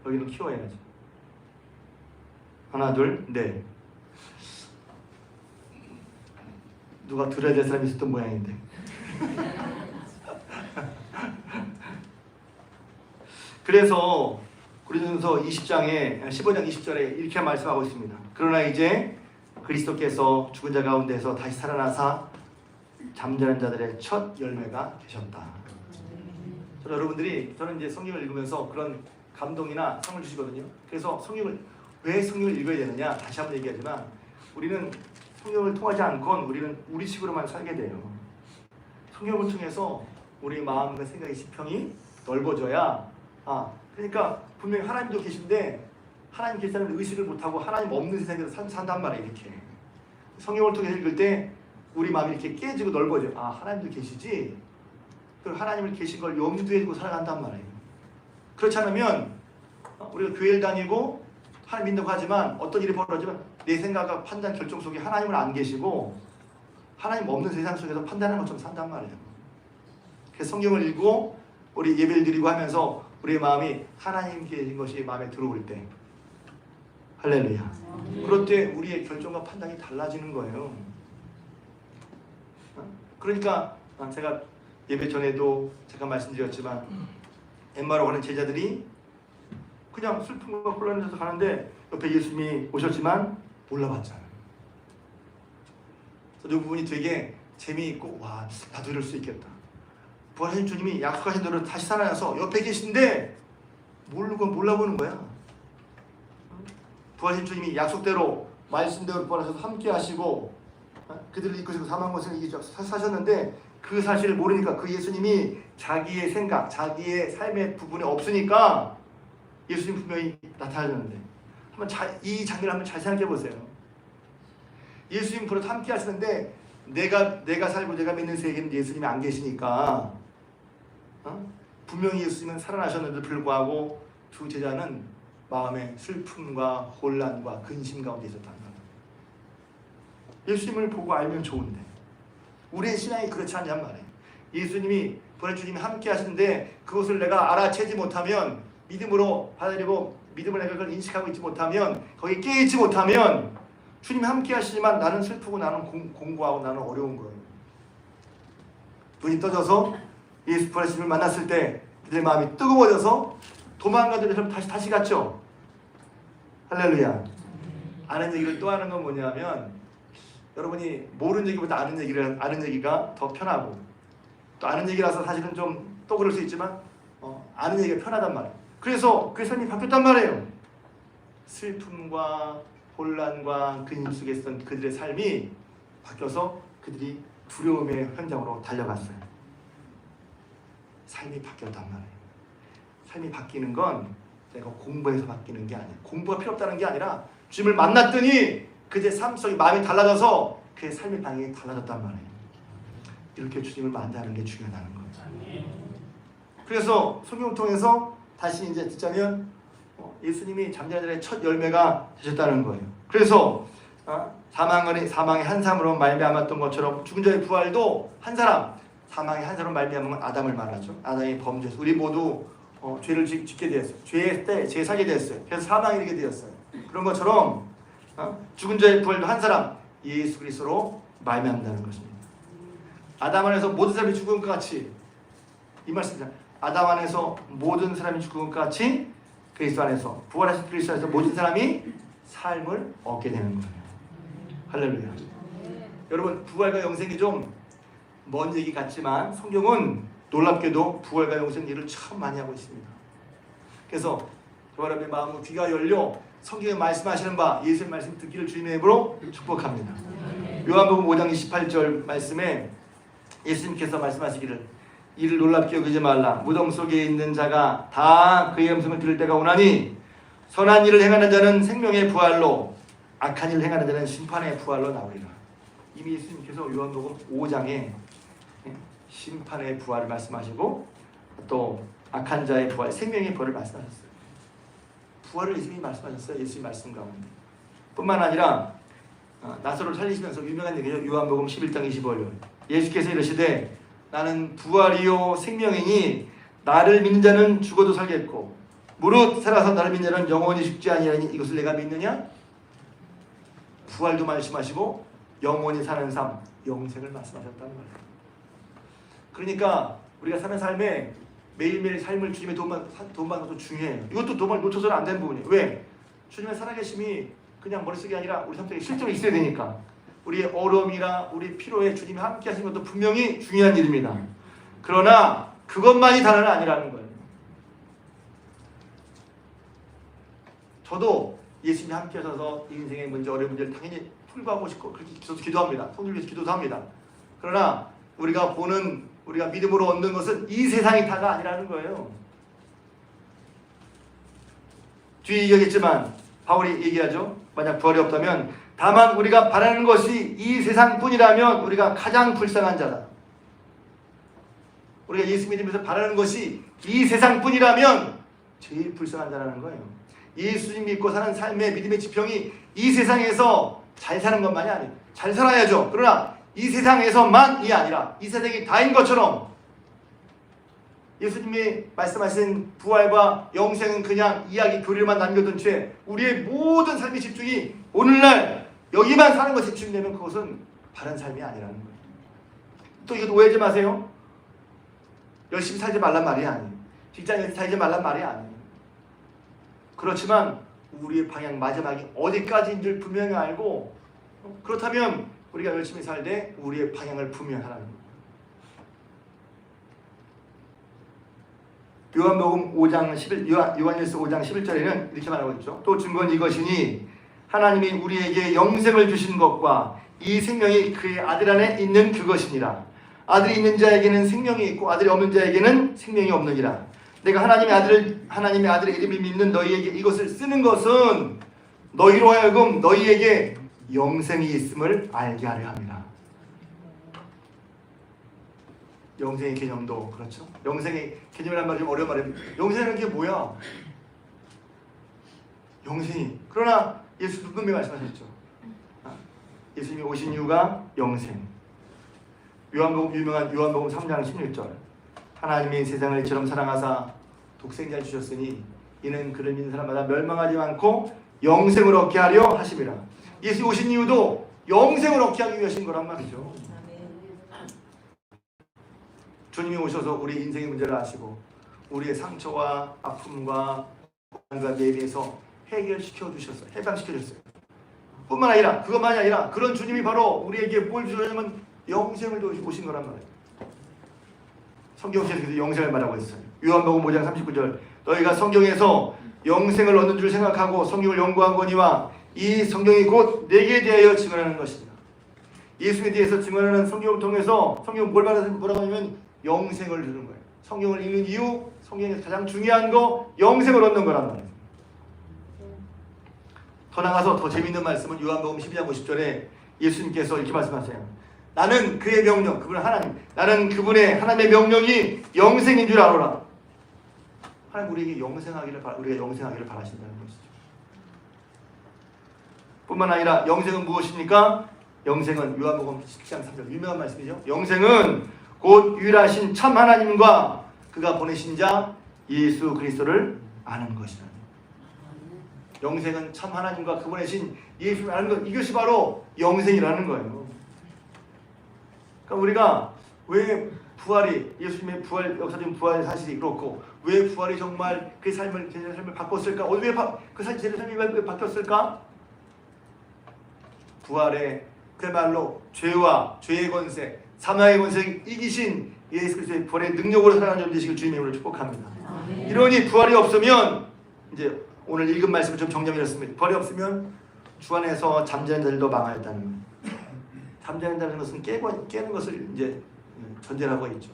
여기는 키워야지. 하나, 둘, 넷. 누가 들어야 될 사람이 있었던 모양인데. 그래서 고린도전서 20장에 15장 20절에 이렇게 말씀하고 있습니다. 그러나 이제 그리스도께서 죽은 자 가운데서 다시 살아나사 잠자는 자들의 첫 열매가 되셨다. 저는 이제 성경을 읽으면서 그런 감동이나 상을 주시거든요. 그래서 왜 성경을 읽어야 되느냐? 다시 한번 얘기하지만 우리는 성경을 통하지 않건 우리는 우리식으로만 살게 돼요. 성경을 통해서 우리 마음과 생각의 지평이 넓어져야 그러니까 분명히 하나님도 계신데 하나님 계시다는 의식을 못하고 하나님 없는 세상에서 산단 말이에요. 이렇게 성경을 통해서 읽을 때 우리 마음이 이렇게 깨지고 넓어져요. 하나님도 계시지? 그 하나님을 계신 걸 염두에 두고 살아간단 말이에요. 그렇지 않으면 우리가 교회를 다니고 하나님 믿는다고 하지만 어떤 일이 벌어지면 내 생각과 판단 결정 속에 하나님을 안 계시고 하나님 없는 세상 속에서 판단하는 것처럼 산단 말이에요. 그래서 성경을 읽고 우리 예배를 드리고 하면서 우리의 마음이 하나님 계신 것이 마음에 들어올 때 할렐루야. 그럴 때 우리의 결정과 판단이 달라지는 거예요. 그러니까 제가 예배 전에도 잠깐 말씀드렸지만 엠마로 가는 제자들이 그냥 슬픔과 혼란에서 가는데 옆에 예수님이 오셨지만 몰라봤잖아요. 그래서 이 부분이 되게 재미있고 나도 이럴 수 있겠다. 부활하신 주님이 약속하신 대로 다시 살아나서 옆에 계신데 모르고 몰라보는 거야. 부활하신 주님이 약속대로 말씀대로 부활하셔서 함께 하시고 그들을 이끄시고 사망 것을 이기죠 사셨는데 그 사실을 모르니까 그 예수님이 자기의 생각, 자기의 삶의 부분에 없으니까 예수님 분명히 나타나셨는데 이 장면을 한번 잘 생각해 보세요. 예수님 부활 함께 하시는데 내가 살고 내가 믿는 세계는 예수님이 안 계시니까 분명히 예수님은 살아나셨는데도 불구하고 두 제자는 마음의 슬픔과 혼란과 근심 가운데 있었다는 거예요. 예수님을 보고 알면 좋은데 우리의 신앙이 그렇지 않냔 말이에요. 예수님이 부활의 주님이 함께 하시는데 그것을 내가 알아채지 못하면 믿음으로 받아들이고 믿음을 내가 그걸 인식하고 있지 못하면 거기에 깨있지 못하면 주님이 함께 하시지만 나는 슬프고 나는 공고하고 나는 어려운 거예요. 눈이 떠져서 예수 부활의 주님을 만났을 때 그들의 마음이 뜨거워져서 도망가더니 다시 갔죠. 할렐루야. 아는 얘기를 또 하는 건 뭐냐면 여러분이 모르는 얘기보다 아는 얘기가 더 편하고 또 아는 얘기라서 사실은 좀 또 그럴 수 있지만 아는 얘기가 편하단 말이에요. 그래서 그 삶이 바뀌었단 말이에요. 슬픔과 혼란과 근심 속에 있었던 그들의 삶이 바뀌어서 그들이 두려움의 현장으로 달려갔어요. 삶이 바뀌었단 말이에요. 삶이 바뀌는 건 내가 공부해서 바뀌는 게 아니에요. 공부가 필요 없다는 게 아니라 주님을 만났더니 그들의 삶 속에 마음이 달라져서 그의 삶의 방향이 달라졌단 말이에요. 이렇게 주님을 만나는 게 중요하다는 거예요. 그래서 성경을 통해서 다시 이제 듣자면 예수님이 잠자는 자의 첫 열매가 되셨다는 거예요. 그래서 사망의 한 사람으로 말미암았던 것처럼 죽은 자의 부활도 한 사람, 사망의 한 사람으로 말미암은 아담을 말하죠. 아담이 범죄해서 우리 모두 죄를 짓게 되었어요. 죄의 때 죄사게 되었어요. 그래서 사망이 이르게 되었어요. 그런 것처럼 죽은 자의 부활도 한 사람, 예수 그리스도로 말미암는다는 것입니다. 아담 안에서 모든 사람이 죽은 것 같이 이 말씀입니다. 아담 안에서 모든 사람이 죽은 것 같이 그리스도 안에서 부활하신 그리스도 안에서 모든 사람이 삶을 얻게 되는 거예요. 할렐루야. 여러분 부활과 영생이 좀 먼 얘기 같지만 성경은 놀랍게도 부활과 영생 일을 참 많이 하고 있습니다. 그래서 저와 여러분의 마음과 귀가 열려 성경에 말씀하시는 바 예수의 말씀 듣기를 주님의 이름으로 축복합니다. 요한복음 5장 28절 말씀에 예수님께서 말씀하시기를 이를 놀랍게 여기지 말라. 무덤 속에 있는 자가 다 그의 음성을 들을 때가 오나니 선한 일을 행하는 자는 생명의 부활로 악한 일을 행하는 자는 심판의 부활로 나오리라. 이미 예수님께서 요한복음 5장에 심판의 부활을 말씀하시고 또 악한 자의 부활, 생명의 부활을 말씀하셨어요. 부활을 예수님이 말씀하셨어요. 예수님 말씀 가운데. 뿐만 아니라 나사로를 살리시면서 유명한 얘기죠. 요한복음 11장 25절. 예수께서 이르시되 나는 부활이요 생명이니 나를 믿는 자는 죽어도 살겠고 무릇 살아서 나를 믿는 자는 영원히 죽지 아니하니 이것을 내가 믿느냐? 부활도 말씀하시고 영원히 사는 삶, 영생을 말씀하셨다는 거예요. 그러니까 우리가 사는 삶에 매일매일 삶을 주님의 도움받는 것도 중요해요. 이것도 도움을 놓쳐서는 안 되는 부분이에요. 왜? 주님의 살아계심이 그냥 머릿속이 아니라 우리 삶 속에 실제로 있어야 되니까. 우리의 어려움이나 우리 필요에 주님이 함께 하신 것도 분명히 중요한 일입니다. 그러나 그것만이 다는 아니라는 거예요. 저도 예수님이 함께 하셔서 인생의 문제, 어려운 문제를 당연히 풀고하고 싶고 그렇게 저도 기도합니다. 손을 위해서 기도도 합니다. 그러나 우리가 믿음으로 얻는 것은 이 세상이 다가 아니라는 거예요. 뒤에 얘기하겠지만 바울이 얘기하죠. 만약 부활이 없다면 다만 우리가 바라는 것이 이 세상뿐이라면 우리가 가장 불쌍한 자다. 우리가 예수 믿으면서 바라는 것이 이 세상뿐이라면 제일 불쌍한 자라는 거예요. 예수님 믿고 사는 삶의 믿음의 지평이 이 세상에서 잘 사는 것만이 아니에요. 잘 살아야죠. 그러나 이 세상에서만이 아니라 이 세상이 다인 것처럼 예수님이 말씀하신 부활과 영생은 그냥 이야기 교리만 남겨둔 채 우리의 모든 삶의 집중이 오늘날 여기만 사는 것에 집중되면 그것은 바른 삶이 아니라는 거예요. 또 이것도 오해하지 마세요. 열심히 살지 말란 말이 아니에요. 직장에서 살지 말란 말이 아니에요. 그렇지만 우리의 방향 마지막이 어디까지인지를 분명히 알고 그렇다면 우리가 열심히 살 때 우리의 방향을 분명하라는 거예요. 요한복음 5장 11 요한일서 5장 11절에는 이렇게 말하고 있죠. 또 증거는 이것이니 하나님이 우리에게 영생을 주신 것과 이 생명이 그의 아들 안에 있는 그것이니라. 아들이 있는 자에게는 생명이 있고 아들이 없는 자에게는 생명이 없느니라. 내가 하나님의 아들의 이름을 믿는 너희에게 이것을 쓰는 것은 너희로 하여금 너희에게 영생이 있음을 알게 하려 합니다. 영생의 개념도 그렇죠. 영생의 개념이란 말이 좀 어려운 말입니다. 영생이라는 게 뭐야? 영생이. 그러나 예수도 분명히 말씀하셨죠. 예수님이 오신 이유가 영생. 유명한 요한복음 3장 16절. 하나님이 세상을 이처럼 사랑하사 독생자를 주셨으니 이는 그를 믿는 사람마다 멸망하지 않고 영생을 얻게 하려 하심이라. 예수 오신 이유도 영생을 얻게 하기 위하신 거란 말이죠. 주님이 오셔서 우리 인생의 문제를 아시고 우리의 상처와 아픔과 고난과 매비에서 해결시켜 주셨어요. 해방시켜 주셨어요. 뿐만 아니라 그것만이 아니라 그런 주님이 바로 우리에게 뭘 주셨냐면 영생을 오신 거란 말이에요. 성경에서 계속 영생을 말하고 있어요. 요한복음 5장 39절 너희가 성경에서 영생을 얻는 줄 생각하고 성경을 연구한 거니와 이 성경이 곧 내게 대하여 증언하는 것입니다. 예수에 대해서 증언하는 성경을 통해서 성경은 뭐라고 하냐면 영생을 주는 거예요. 성경을 읽는 이유, 성경에서 가장 중요한 거 영생을 얻는 거란 말이에요. 더 나가서 더 재미있는 말씀은 요한복음 12장 50절에 예수님께서 이렇게 말씀하세요. 나는 그의 명령, 그분은 하나님, 나는 그분의 하나님의 명령이 영생인 줄 알아라. 하나님 우리가 영생하기를 바라신다는 것이죠. 뿐만 아니라 영생은 무엇입니까? 영생은 요한복음 10장 3절 유명한 말씀이죠. 영생은 곧 유일하신 참 하나님과 그가 보내신 자 예수 그리스도를 아는 것이다. 영생은 참 하나님과 그 보내신 예수를 아는 것, 이것이 바로 영생이라는 거예요. 그러니까 우리가 왜 부활이 예수님의 부활 역사적인 부활 사실이 그렇고 왜 부활이 정말 그 삶을 제 삶을 바꿨을까? 왜 그 제 삶이 왜 바뀌었을까? 부활에 그야말로 죄와 죄의 권세, 사망의 권세를 이기신 예수 그리스도의 부활의 능력으로 살아가는 점 되시길 주님의 이름으로 축복합니다. 이러니 부활이 없으면 이제 오늘 읽은 말씀을 좀 정리하겠습니다. 부활이 없으면 주 안에서 잠자는 자들도 망하였다는 거예요. 잠자는다는 것은 깨는 것을 이제 전제를 하고 있죠.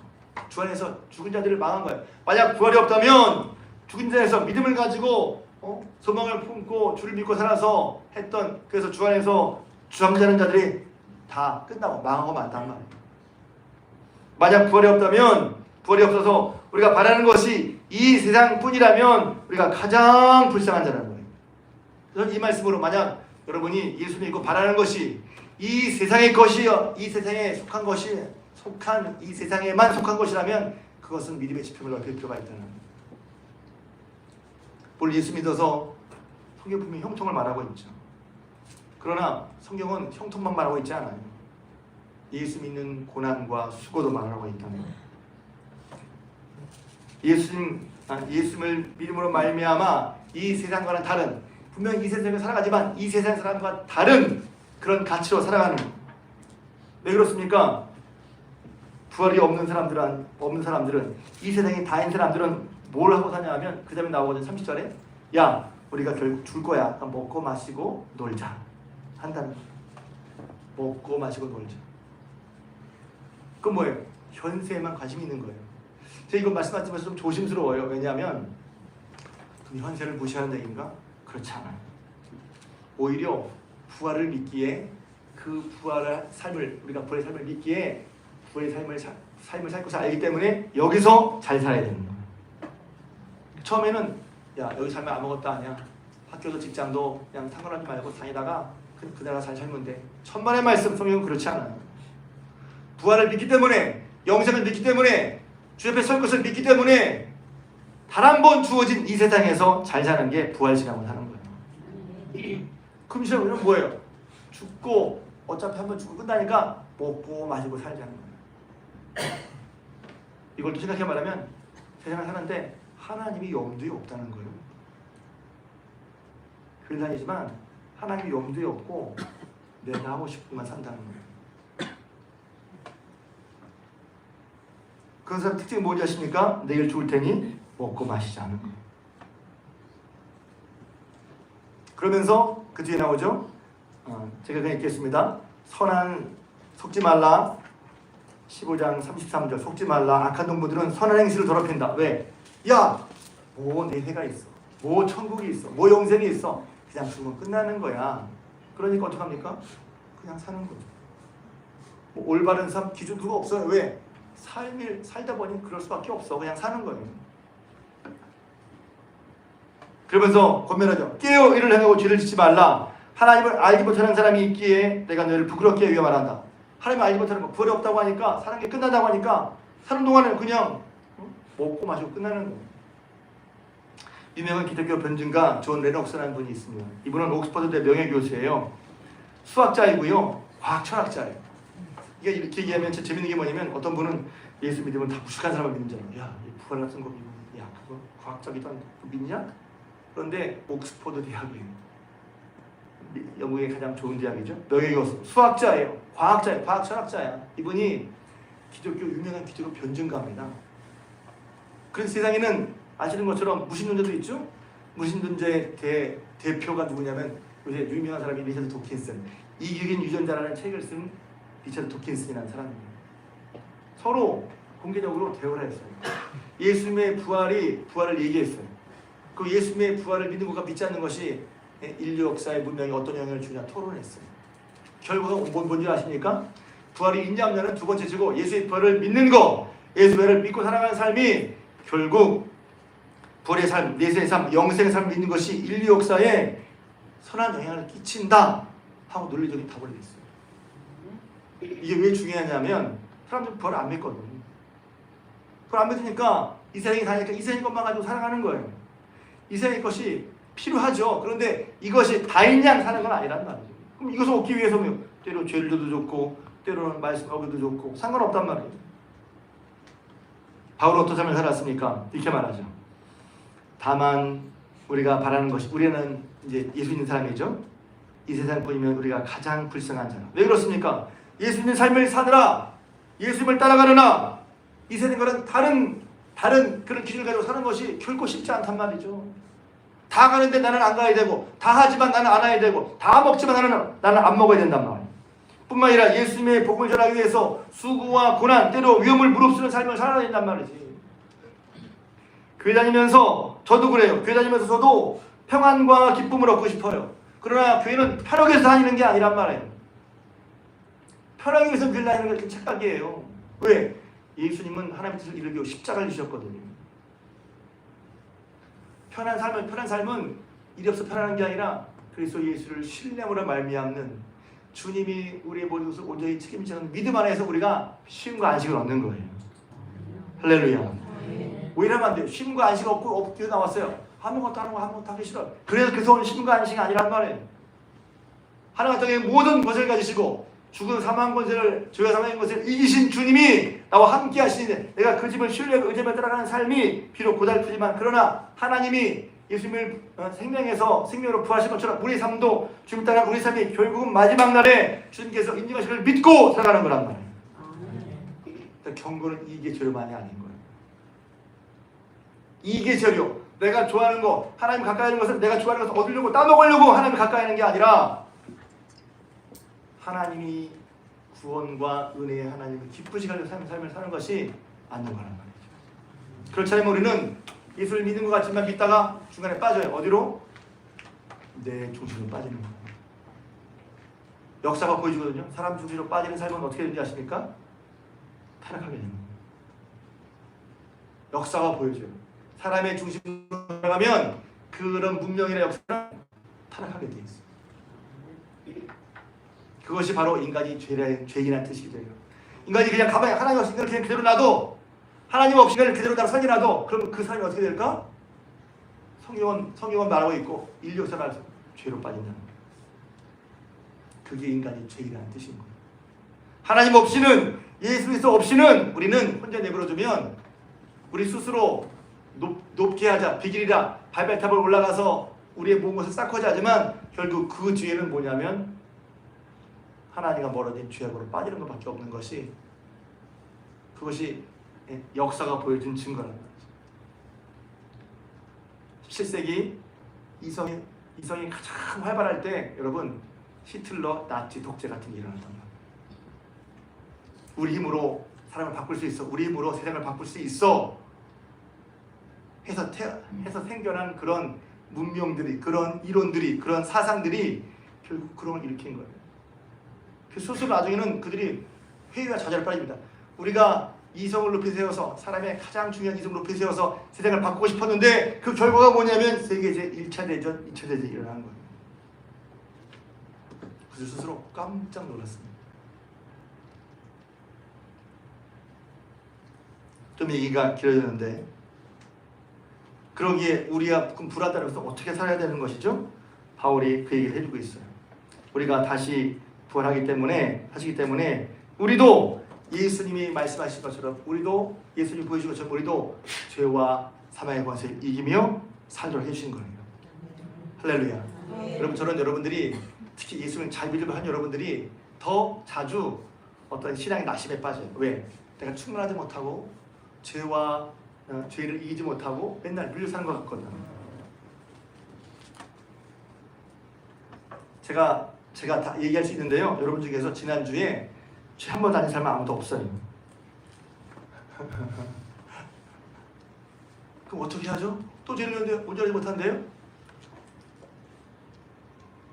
주 안에서 죽은 자들을 망한 거예요. 만약 부활이 없다면 죽은 자에서 믿음을 가지고 소망을 품고 주를 믿고 살아서 했던 그래서 주 안에서 잠자는 자들이 다 끝나고 망하고 만단 말이에요. 만약 부활이 없다면 부활이 없어서 우리가 바라는 것이 이 세상뿐이라면 우리가 가장 불쌍한 자라는 거예요. 그래서 이 말씀으로 만약 여러분이 예수 믿고 바라는 것이 이 세상의 것이요, 이 세상에 속한 것이 이 세상에만 속한 것이라면 그것은 믿음의 지평을 넓힐 필요가 있다는 거예요. 물론 예수 믿어서 성경 분명히 형통을 말하고 있죠. 그러나 성경은 형통만 말하고 있지 않아요. 예수 믿는 고난과 수고도 말하고 있다는 거예요. 예수님을 믿음으로 말미암아 이 세상과는 다른, 분명히 이 세상에 살아가지만 이 세상 사람과 다른 그런 가치로 살아가는 거예요. 왜 그렇습니까? 부활이 없는 사람들은 이 세상에 다인 사람들은 뭘 하고 사냐 하면 그 다음에 나오거든요. 30절에 야 우리가 결국 줄 거야. 먹고 마시고 놀자 한다는 거예요. 먹고 마시고 놀자. 그건 뭐예요? 현세에만 관심이 있는 거예요. 제가 이거 말씀하시면서 좀 조심스러워요. 왜냐하면 현세를 무시하는 얘기인가? 그렇지 않아요. 오히려 부활을 믿기에 그 부활의 삶을 우리가 부활의 삶을 믿기에 부활의 삶을 살 것을 알기 때문에 여기서 잘 살아야 되는 거예요. 처음에는 야 여기 살면 아무것도 아니야. 학교도 직장도 그냥 상관하지 말고 다니다가 그대로 잘 살면 돼. 천만의 말씀 성경은 그렇지 않아요. 부활을 믿기 때문에 영생을 믿기 때문에 주 옆에 설 것을 믿기 때문에 단 한 번 주어진 이 세상에서 잘 사는 게 부활신앙을 하는 거예요. 그럼 신앙은 뭐예요? 죽고 어차피 한 번 죽고 끝나니까 먹고 마시고 살자는 거예요. 이걸 또 생각해 말하면 세상을 사는데 하나님이 염두에 없다는 거예요. 교회 다니지만 하나님이 염두에 없고 내가 하고 싶은 것만 산다는 거예요. 그런 사람 특징이 뭔지 아십니까? 내일 죽을 테니 먹고 마시지 않은 거예요. 그러면서 그 뒤에 나오죠. 제가 그냥 읽겠습니다. 속지 말라. 15장 33절 속지 말라. 악한 동무들은 선한 행실을 더럽힌다. 왜? 야! 뭐 내 해가 있어. 뭐 천국이 있어. 뭐 영생이 있어. 그냥 죽으면 끝나는 거야. 그러니까 어떡합니까? 그냥 사는 거죠. 뭐 올바른 삶 기준 그거 없어요. 왜? 삶을 살다 보니 그럴 수밖에 없어. 그냥 사는 거예요. 그러면서 권면하죠. 깨어 이를 행하고 죄를 짓지 말라. 하나님을 알지 못하는 사람이 있기에 내가 너를 부끄럽게 위험을 한다. 하나님을 알지 못하는 거 부활이 없다고 하니까 사는 게 끝난다고 하니까 사는 동안은 그냥 먹고 마시고 끝나는 거예요. 유명한 기독교 변증가 존 레녹스라는 분이 있습니다. 이분은 옥스퍼드대 명예교수예요. 수학자이고요. 과학 철학자예요. 이게 이렇게 얘기하면 진짜 재밌는 게 뭐냐면 어떤 분은 예수 믿으면 다 무식한 사람을 믿는 줄 알아요. 야, 부활 같은 거 믿으면 야, 그거 과학적이도 않고 믿냐? 그런데 옥스퍼드 대학이 영국의 가장 좋은 대학이죠. 명예교수, 수학자예요. 과학자예요. 과학 철학자야. 이분이 유명한 기독교 변증가입니다. 그래서 세상에는 아시는 것처럼 무신론자도 있죠. 무신론자의 대표가 누구냐면 요새 유명한 사람이 리차드 도킨슨, 이기적인 유전자라는 책을 쓴 리차드 도킨슨이라는 사람입니다. 서로 공개적으로 대화를 했어요. 예수님의 부활을 얘기했어요. 그 예수님의 부활을 믿는 것과 믿지 않는 것이 인류 역사의 문명에 어떤 영향을 주냐 토론했어요. 결국은 뭔지 아십니까? 부활이 있냐 없냐는 두 번째치고 예수의 부활을 믿는 거, 예수의 부활을 믿고 살아가는 삶이 결국 부활의 삶, 내세의 삶, 영생의 삶을 믿는 것이 인류 역사에 선한 영향을 끼친다 하고 논리적인 답을 냈어요. 이게 왜 중요하냐면 사람들은 부활을 안 믿거든요. 부활 안 믿으니까 이 세상에 사니까 이 세상 것만 가지고 살아가는 거예요. 이 세상의 것이 필요하죠. 그런데 이것이 다인양 사는 건 아니란 말이죠. 그럼 이것을 얻기 위해서 때로 죄를 좋고 때로는 말씀 어기도 좋고 상관없단 말이에요. 바울은 어떤 삶을 살았습니까? 이렇게 말하죠. 다만 우리가 바라는 것이 우리는 이제 예수 있는 사람이죠. 이 세상뿐이면 우리가 가장 불쌍한 사람. 왜 그렇습니까? 예수 있는 삶을 사느라 예수님을 따라가느나 이 세상과는 다른 그런 기준을 가지고 사는 것이 결코 쉽지 않단 말이죠. 다 가는데 나는 안 가야 되고 다 하지만 나는 안 해야 되고 다 먹지만 나는 안 먹어야 된단 말이에요. 뿐만 아니라 예수님의 복음을 전하기 위해서 수고와 고난 때로 위험을 무릅쓰는 삶을 살아야 된단 말이지. 교회 다니면서 저도 그래요. 교회 다니면서 저도 평안과 기쁨을 얻고 싶어요. 그러나 교회는 편하게 해서 다니는 게 아니란 말이에요. 편하게 해서 교회 다니는 게 착각이에요. 왜? 예수님은 하나님의 뜻을 이루기 위해 십자가를 지셨거든요. 편한 삶은 일이 없어 편안한 게 아니라 그리스도 예수를 신뢰함으로 말미암는 주님이 우리의 모든 것을 온전히 책임지는 믿음 안에서 우리가 쉼과 안식을 얻는 거예요. 할렐루야. 오히려 하면 안 돼요. 쉼과 안식 없게 나왔어요. 아무것도 안 하고 아무것도 하기 싫어. 그래서 그래서 쉼과 안식이 아니란 말이에요. 하나님 땅의 모든 것을 가지시고 죽은 사망 권세를 죄와 사망의 것을 이기신 주님이 나와 함께 하시니 내가 그 집을 신뢰하고 의지하며 따라가는 삶이 비록 고달프지만 그러나 하나님이 예수님을 생명에서 생명으로 부하신 것처럼 우리 삶도 주님 따라 우리 삶이 결국은 마지막 날에 주님께서 인정하시기를 믿고 살아가는 거란 말이에요. 그러니까 경고는 이게 재료만이 아닌 거예요. 이게 재료. 내가 좋아하는 거, 하나님 가까이 하는 것을 내가 좋아하는 것을 얻으려고 따먹으려고 하나님 가까이 하는 게 아니라 하나님이 구원과 은혜의 하나님을 기쁘시게 하는 삶을 사는 것이 맞는 거란 말이죠. 그렇지 않으면 우리는 예수를 믿는 것 같지만 믿다가 중간에 빠져요. 어디로? 내 중심으로 빠지는 거예요. 역사가 보여주거든요. 사람 중심으로 빠지는 삶은 어떻게 되는지 아십니까? 타락하게 되는 거예요. 역사가 보여줘요. 사람의 중심으로 들어가면 그런 문명이나 역사는 타락하게 돼 있어요. 그것이 바로 인간이 죄인이라는 뜻이기도 해요. 인간이 그냥 가만히 하나님 없이 그냥 그대로 놔도 하나님 없이 그대로 따라 살기라도 그럼 그 삶이 어떻게 될까? 성경은 말하고 있고 인류 역사가 죄로 빠진다는 거예요. 그게 인간이 죄인이라는 뜻인 거예요. 하나님 없이는 예수 그리스도 없이는 우리는 혼자 내버려두면 우리 스스로 높게 하자 비길이라 발발탑을 올라가서 우리의 모든 것을 쌓고자 하지만 결국 그 뒤에는 뭐냐면 하나님과 멀어진 죄악으로 빠지는 것밖에 없는 것이 그것이 역사가 보여준 증거라는 거죠. 17세기 이성이 가장 활발할 때 여러분 히틀러, 나치 독재 같은 게 일어났단 말이에요. 우리 힘으로 사람을 바꿀 수 있어. 우리 힘으로 세상을 바꿀 수 있어. 해서 생겨난 그런 문명들이, 그런 이론들이, 그런 사상들이 결국 그런 걸 일으킨 거예요. 그 스스로 나중에는 그들이 회의와 좌절에 빠집니다. 우리가 이성을 높이 세워서 사람의 가장 중요한 이성을 높이 세워서 세상을 바꾸고 싶었는데 그 결과가 뭐냐면 세계제 1차 대전, 2차 대전이 일어난 거예요. 그들 스스로 깜짝 놀랐습니다. 좀 얘기가 길어졌는데 그러기에 우리가 불안하다면서 어떻게 살아야 되는 것이죠? 바울이 그 얘기를 해주고 있어요. 우리가 다시 부활하기 때문에 우리도 예수님이 말씀하신 것처럼 우리도 예수님이 보여주신 것처럼 우리도 죄와 사망의 권세를 이기며 살도록 해주신 거예요. 할렐루야. 여러분 저는 여러분들이 특히 예수님을 잘 믿으려 하는 여러분들이 더 자주 어떤 신앙의 낙심에 빠져요. 왜? 내가 충분하지 못하고 죄를 이기지 못하고 맨날 밀려 사는 것 같거든요. 제가 다 얘기할 수 있는데요. 여러분 중에서 지난주에 죄 한 번 아닌 사람 아무도 없어요. 그럼 어떻게 하죠? 또 죄를 지었는데 온전하지 못한대요?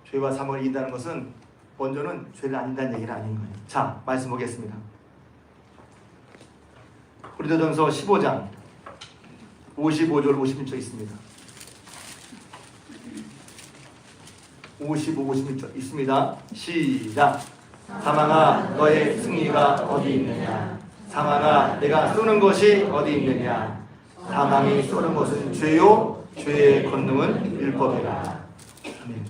죄와 사망을 이긴다는 것은 먼저는 죄를 안 진다는 얘기는 아닌 거예요. 자, 말씀 보겠습니다. 고린도전서 15장 55절 56절 있습니다. 55, 56절 있습니다. 시작. 사망아 너의 승리가 어디 있느냐. 사망아 내가 쏘는 것이 어디 있느냐. 사망이 쏘는 것은 죄요 죄의 권능은 율법이라. 아멘.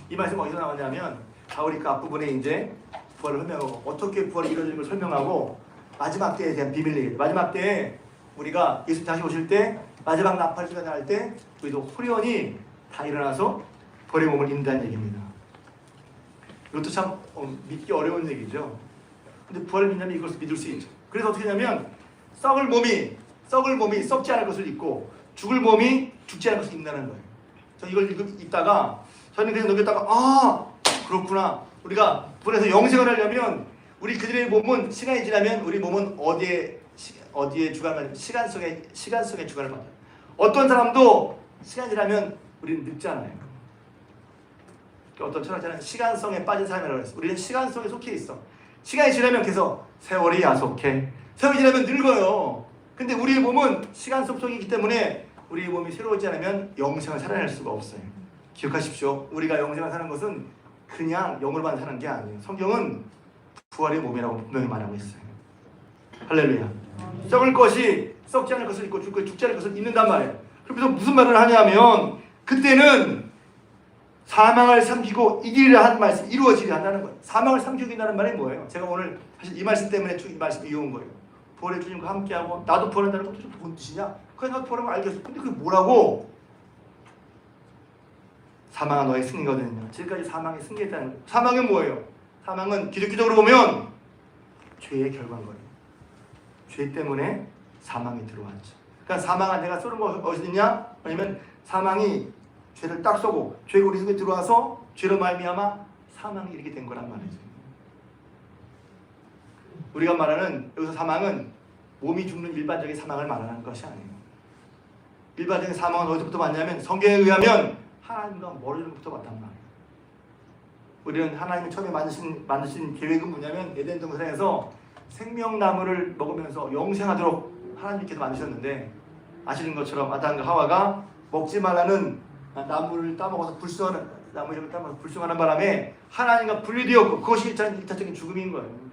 이 말씀 어디서 나오냐면 바울이 그 앞부분에 이제 부활을 설명하고 어떻게 부활이 이루어지는 걸 설명하고 마지막 때에 대한 비밀 얘기. 마지막 때에 우리가 예수님 다시 오실 때 마지막 나팔 소리가 날 때 우리도 호련히 다 일어나서 부활의 몸을 입는다는 얘기입니다. 이것도 참 믿기 어려운 얘기죠. 근데 부활을 믿냐면 이것을 믿을 수 있죠. 그래서 어떻게 하냐면 썩을 몸이 썩지 않을 것을 입고 죽을 몸이 죽지 않을 것을 입는다는 거예요. 저 이걸 읽다가 저는 그냥 넘겼다가 그렇구나. 우리가 부활해서 영생을 하려면 우리 그들의 몸은 시간이 지나면 우리 몸은 어디에 주관을 시간 속에 주관을 받아요. 어떤 사람도 시간이 지나면 우리는 늙잖아요. 어떤 철학자는 시간성에 빠진 사람이라고 했어요. 우리는 시간성에 속해 있어. 시간이 지나면 계속 세월이 야속해. 세월이 지나면 늙어요. 근데 우리의 몸은 시간 속성이기 때문에 우리의 몸이 새로워지지 않으면 영생을 살아낼 수가 없어요. 기억하십시오. 우리가 영생을 사는 것은 그냥 영으로만 사는 게 아니에요. 성경은 부활의 몸이라고 분명히 말하고 있어요. 할렐루야. 썩을 것이 썩지 않을 것을 입고 죽지 않을 것을 입는단 말이에요. 그래서 무슨 말을 하냐면 그때는 사망을 삼키고 이기리라 한 말씀이 이루어지려 한다는 거예요. 사망을 삼키고 이긴다는 말이 뭐예요? 제가 오늘 사실 이 말씀 때문에 이 말씀 이어온 거예요. 부활의 주님과 함께하고 나도 부활한다는 건 도대체 뭔 뜻이냐? 그냥 나도 부활하면 알겠어. 근데 그게 뭐라고? 사망아 너의 승리가 되느냐. 지금까지 사망이 승리했다는 거예요. 사망은 뭐예요? 사망은 기독교적으로 보면 죄의 결과인 거예요. 죄 때문에 사망이 들어왔죠. 그러니까 사망아 내가 쏘는 거 어디냐? 아니면 사망이 죄를 딱 쏘고 죄가 우리 속에 들어와서 죄로 말미암아 사망이 이렇게 된 거란 말이죠. 우리가 말하는 여기서 사망은 몸이 죽는 일반적인 사망을 말하는 것이 아니에요. 일반적인 사망은 어디서부터 왔냐면 성경에 의하면 하나님과 멀어지는부터 왔단 말이에요. 우리는 하나님이 처음에 만드신 계획은 뭐냐면 에덴 동산에서 생명나무를 먹으면서 영생하도록 하나님께서 만드셨는데 아시는 것처럼 아담과 하와가 먹지 말라는 나무를 따먹어서 나무 이름을 따먹어서 불순하는 바람에 하나님과 분리되었고 그것이 일차적인 죽음인 거예요.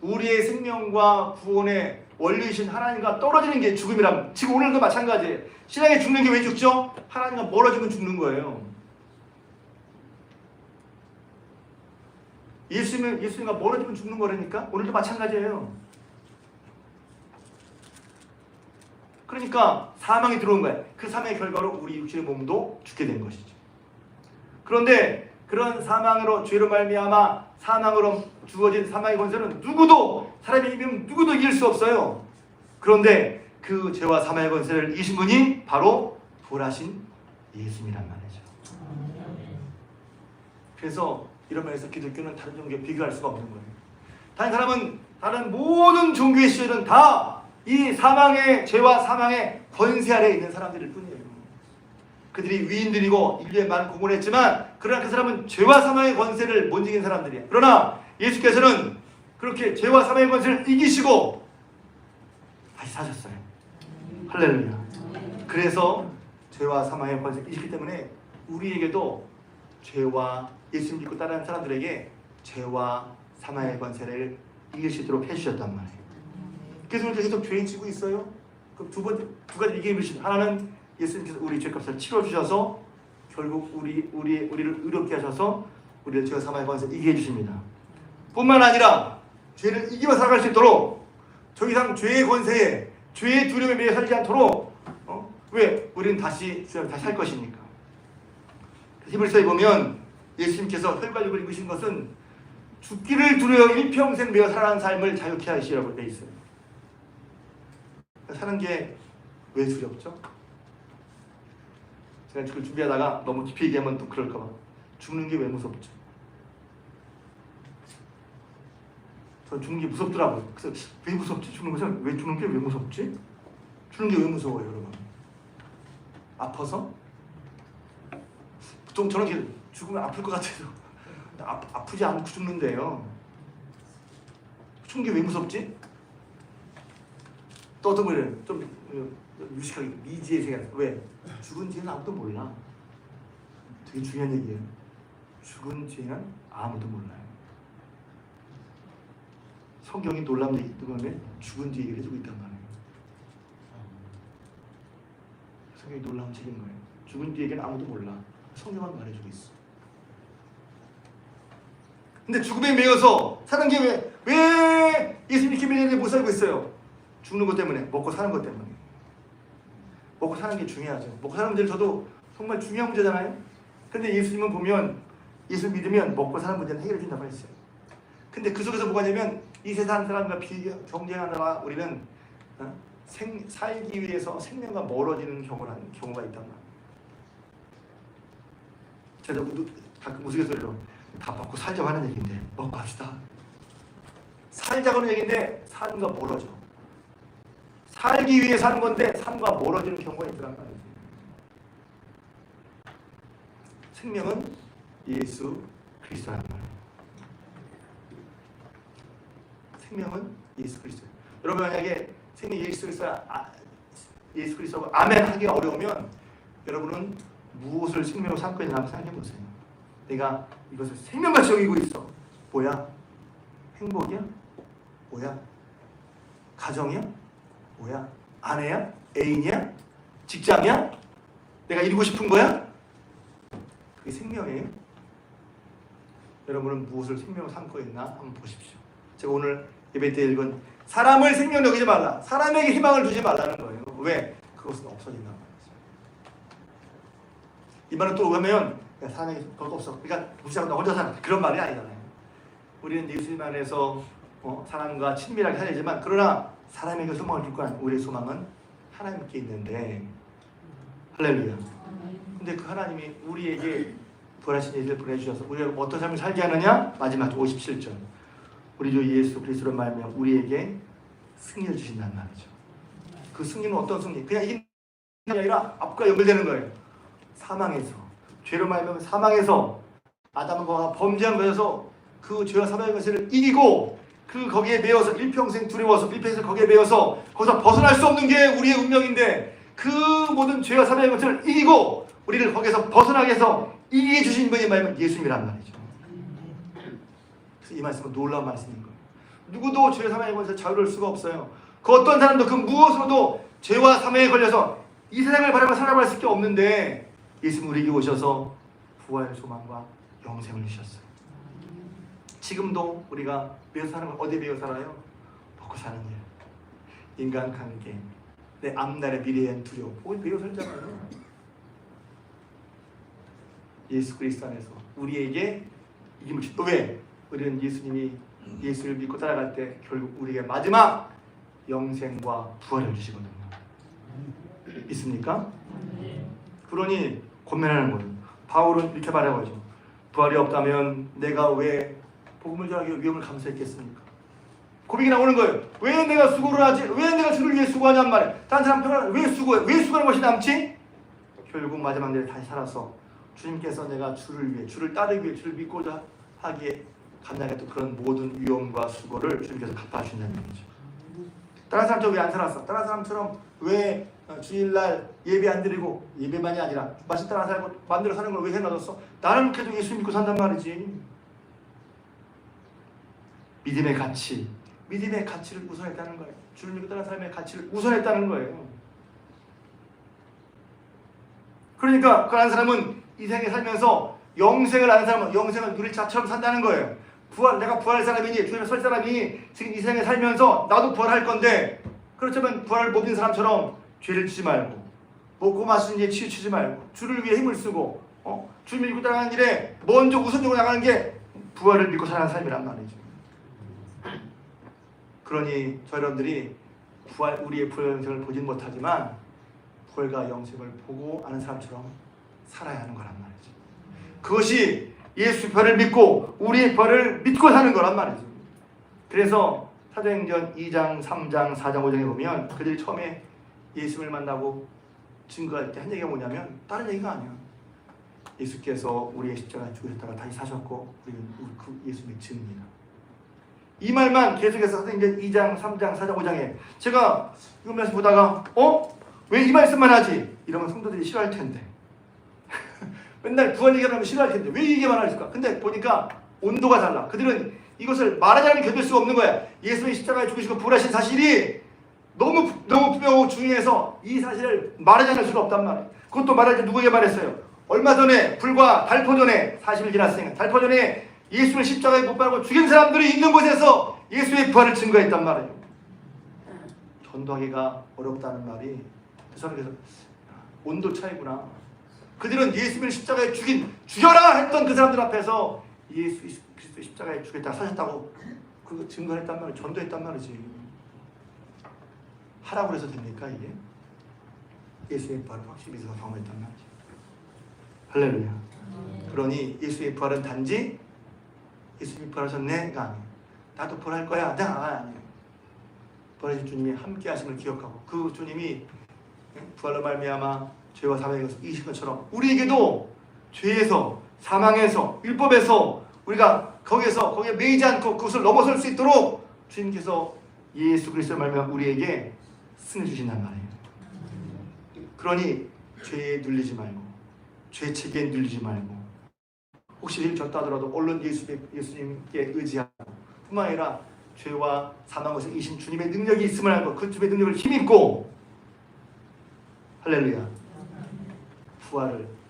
우리의 생명과 구원의 원리이신 하나님과 떨어지는 게 죽음이라면 지금 오늘도 마찬가지예요. 신앙에 죽는 게 왜 죽죠? 하나님과 멀어지면 죽는 거예요. 예수님과 멀어지면 죽는 거라니까 오늘도 마찬가지예요. 그러니까 사망이 들어온 거예요. 그 사망의 결과로 우리 육신의 몸도 죽게 된 것이죠. 그런데 그런 사망으로 죄로 말미암아 사망으로 주어진 사망의 권세는 누구도 사람의 힘이면 누구도 이길 수 없어요. 그런데 그 죄와 사망의 권세를 이기신 분이 바로 부활하신 예수님이란 말이죠. 그래서 이런 면에서 기독교는 다른 종교에 비교할 수가 없는 거예요. 다른 사람은 다른 모든 종교의 시절은 다 이 사망의 죄와 사망의 권세 아래에 있는 사람들일 뿐이에요. 그들이 위인들이고 인류의 많은 공헌을 했지만 그러나 그 사람은 죄와 사망의 권세를 못 이긴 사람들이에요. 그러나 예수께서는 그렇게 죄와 사망의 권세를 이기시고 다시 사셨어요. 할렐루야. 그래서 죄와 사망의 권세를 이기기 때문에 우리에게도 죄와 예수 믿고 따르는 사람들에게 죄와 사망의 권세를 이길 수 있도록 해주셨단 말이에요. 그래서 우리가 계속 죄인 지고 있어요. 그럼 두 가지 이기는 것이 하나는 예수님께서 우리 죄값을 치러주셔서 결국 우리를 의롭게 하셔서 우리를 죄와 사망의 권세를 이기게 해주십니다. 뿐만 아니라 죄를 이기며 살아갈 수 있도록 더 이상 죄의 권세에 죄의 두려움에 매여 살지 않도록 왜? 우리는 다시 살 것이니까. 히브리서에 보면 예수님께서 혈과 육을 입으신 것은 죽기를 두려워 일평생 매여 살아가는 삶을 자유케 하시라고 되어 있어요. 사는 게 왜 두렵죠? 제가 그걸 준비하다가 너무 깊이 얘기하면 또 그럴까 봐. 죽는 게 왜 무섭죠? 저 죽는 게 무섭더라고요. 그래서 왜 무섭지? 죽는 것은 왜 죽는 게 왜 무섭지? 죽는 게 왜 무서워요, 여러분? 아파서? 보통 저는 죽으면 아플 것 같아서 아프지 않고 죽는데요. 죽는 게 왜 무섭지? 또 어떤 분은 좀 유식하게 미지의 세계. 왜? 죽은 뒤에는 아무도 몰라. 되게 중요한 얘기예요. 죽은 뒤에는 아무도 몰라요. 성경이 놀라운 얘기 때문에 죽은 뒤 얘기를 해주고 있단 말이에요. 성경이 놀라운 책인 거예요. 죽은 뒤 얘기는 아무도 몰라. 성경은 말해주고 있어. 근데 죽음에 매여서 사는 게 왜 예수님 이렇게 매여서 못 살고 있어요? 죽는 것 때문에, 먹고 사는 것 때문에. 먹고 사는 게 중요하죠. 먹고 사는 문제는 저도 정말 중요한 문제잖아요. 근데 예수님은 보면, 예수 믿으면 먹고 사는 문제는 해결해 준다고 했어요. 근데 그 속에서 뭐가 되면 이 세상 사람과 경쟁하느라 우리는 살기 위해서 생명과 멀어지는 경우가 있단 말이에요. 제가 가끔 우스갯소리로 다 먹고 살자고 하는 얘기인데 먹고 합시다. 살자고 하는 얘기인데 삶과 멀어져. 살기 위해 사는 건데 삶과 멀어지는 경우가 있더란 말이에요. 생명은 예수 그리스도란 말이에요. 생명은 예수 그리스도. 여러분 만약에 생명 예수 그리스도고 아멘 하기가 어려우면 여러분은 무엇을 생명으로 삼고 있나 한번 생각해 보세요. 내가 이것을 생명같이 여기고 있어. 뭐야? 행복이야? 뭐야? 가정이야? 뭐야? 아내야? 애인이야? 직장이야? 내가 이루고 싶은 거야? 그게 생명이에요. 여러분은 무엇을 생명으로 삼고 있나 한번 보십시오. 제가 오늘 예배 때 읽은 사람을 생명으로 여기지 말라. 사람에게 희망을 두지 말라는 거예요. 왜? 그것은 없어진단 말이죠. 이 말은 또 오면 사람에게 그것도 없어. 그러니까 무시하고 나 혼자 사는 그런 말이 아니잖아요. 우리는 예수님 안에서 사람과 친밀하게 살야지만 그러나 사람에게 소망을 줄 거란 우리의 소망은 하나님께 있는데 할렐루야. 근데 그 하나님이 우리에게 부활하신 예수를 보내주셔서 우리가 어떤 삶을 살게 하느냐? 마지막 57절 우리 주 예수 그리스도로 말미암아 우리에게 승리를 주신다는 말이죠. 그 승리는 어떤 승리? 그냥 이기는 게 아니라 앞과 연결되는 거예요. 사망에서 죄로 말미암아 사망에서 아담과 범죄한 것에서 그 죄와 사망의 것을 이기고 그 거기에 매여서 일평생 두려워서 일평생 거기에 매여서 거기서 벗어날 수 없는 게 우리의 운명인데 그 모든 죄와 사망의 것을 이기고 우리를 거기서 벗어나게 해서 이기게 주신 분이 말하면 예수님이란 말이죠. 그래서 이 말씀은 놀라운 말씀인 거예요. 누구도 죄와 사망의 것에서 자유로울 수가 없어요. 그 어떤 사람도 그 무엇으로도 죄와 사망에 걸려서 이 세상을 바라보고 살아갈 수밖에 없는데 예수님 우리에게 오셔서 부활의 소망과 영생을 주셨어요. 지금도 우리가 매여 사는 건 어디에 매여 살아요? 먹고 사는 일, 인간관계, 내 앞날의 미래에 대한 두려움, 거기 매여 살잖아요. 예수 그리스도 안에서 우리에게 이김을 주셨다. 왜? 우리는 예수님이 예수를 믿고 따라갈 때 결국 우리에게 마지막 영생과 부활을 주시거든요. 있습니까? 그러니 권면하는 거예요. 바울은 이렇게 말하고 있죠. 부활이 없다면 내가 왜 복음을 전하기 위험을 감수했겠습니까? 고백이 나오는 거예요. 왜 내가 수고를 하지? 왜 내가 주를 위해 수고하냔 말이에요. 다른 사람 평안 왜 수고해? 왜 수고하는 것이 남지? 결국 마지막 날에 다시 살아서 주님께서 내가 주를 위해, 주를 따르기 위해, 주를 믿고자 하기에 감당했던 그런 모든 위험과 수고를 주님께서 갚아주신다는 얘기죠. 다른 사람처럼 왜 안 살았어? 다른 사람처럼 왜 주일날 예배 안 드리고, 예배만이 아니라 마치 따라 살고 만들어 사는 걸 왜 해놔뒀어? 나는 계속 예수 믿고 산단 말이지. 믿음의 가치, 믿음의 가치를 우선했다는 거예요. 주를 믿고 따라 삶의 가치를 우선했다는 거예요. 그러니까 그 한 사람은 이 세상에 살면서 영생을 아는 사람은 영생을 누릴 자처럼 산다는 거예요. 내가 부활할 사람이니 주님을 설 사람이니 지금 이 세상에 살면서 나도 부활할 건데, 그렇다면 부활을 못 믿는 사람처럼 죄를 지지 말고 먹고 마시는 일에 치우치지 말고 주를 위해 힘을 쓰고 주를 믿고 따라가는 일에 먼저 우선적으로 나가는 게 부활을 믿고 살아가는 삶이란 말이죠. 그러니 저 여러분들이 우리의 부활 영생을 보진 못하지만 부활과 영생을 보고 아는 사람처럼 살아야 하는 거란 말이죠. 그것이 예수 부활을 믿고 우리의 부활을 믿고 사는 거란 말이죠. 그래서 사도행전 2장, 3장, 4장, 5장에 보면 그들이 처음에 예수를 만나고 증거할 때 한 얘기가 뭐냐면 다른 얘기가 아니야. 예수께서 우리의 십자가에 죽으셨다가 다시 사셨고 우리는 그 예수님의 증인이다. 이 말만 계속해서 사도행전 2장, 3장, 4장, 5장에 제가 이거 말씀 보다가 왜 이 말씀만 하지? 이러면 성도들이 싫어할 텐데 맨날 부활 얘기하면 싫어할 텐데 왜 이 얘기만 할까? 근데 보니까 온도가 달라. 그들은 이것을 말하지 않으면 견딜 수가 없는 거야. 예수님이 십자가에 죽으시고 부활하신 사실이 너무 분명하고 중요해서 이 사실을 말하지 않을 수가 없단 말이에요. 그것도 말할 때 누구에게 말했어요? 얼마 전에, 불과 달포 전에, 40일 지났으니까 달포 전에 예수를 십자가에 못 박고 죽인 사람들이 있는 곳에서 예수의 부활을 증거했단 말이에요. 전도하기가 어렵다는 말이 저는 그래서 온도 차이구나. 그들은 예수님을 십자가에 죽여라 했던 그 사람들 앞에서 예수 그리스도 십자가에 죽였다가 사셨다고 그거 증거했단 말이에요. 전도했단 말이지. 하라고 해서 됩니까 이게? 예수의 부활을 확실히 믿어서 경험했단 말이지. 할렐루야. 그러니 예수의 부활은 단지 예수님이 부활하셨네가 아니에요. 나도 부활할 거야. 아니에요. 부활하신 주님이 함께 하심을 기억하고 그 주님이 부활로 말미암아 죄와 사망에서 이기신 것처럼 우리에게도 죄에서 사망에서 율법에서 우리가 거기에 매이지 않고 그것을 넘어설 수 있도록 주님께서 예수 그리스도로 말미암아 우리에게 승을 주신단 말이에요. 그러니 죄에 눌리지 말고 죄책에 눌리지 말고 혹시 일을 졌다 하더라도 얼른 예수님께 의지하고 뿐만 아니라 죄와 사망에서 이신 주님의 능력이 있음을 알고 그 주님의 능력을 힘입고 할렐루야.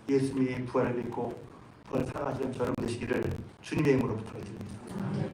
예수님의 부활을 믿고 부활을 살아가시는 여러분 되시기를 주님의 이름으로 부탁드립니다.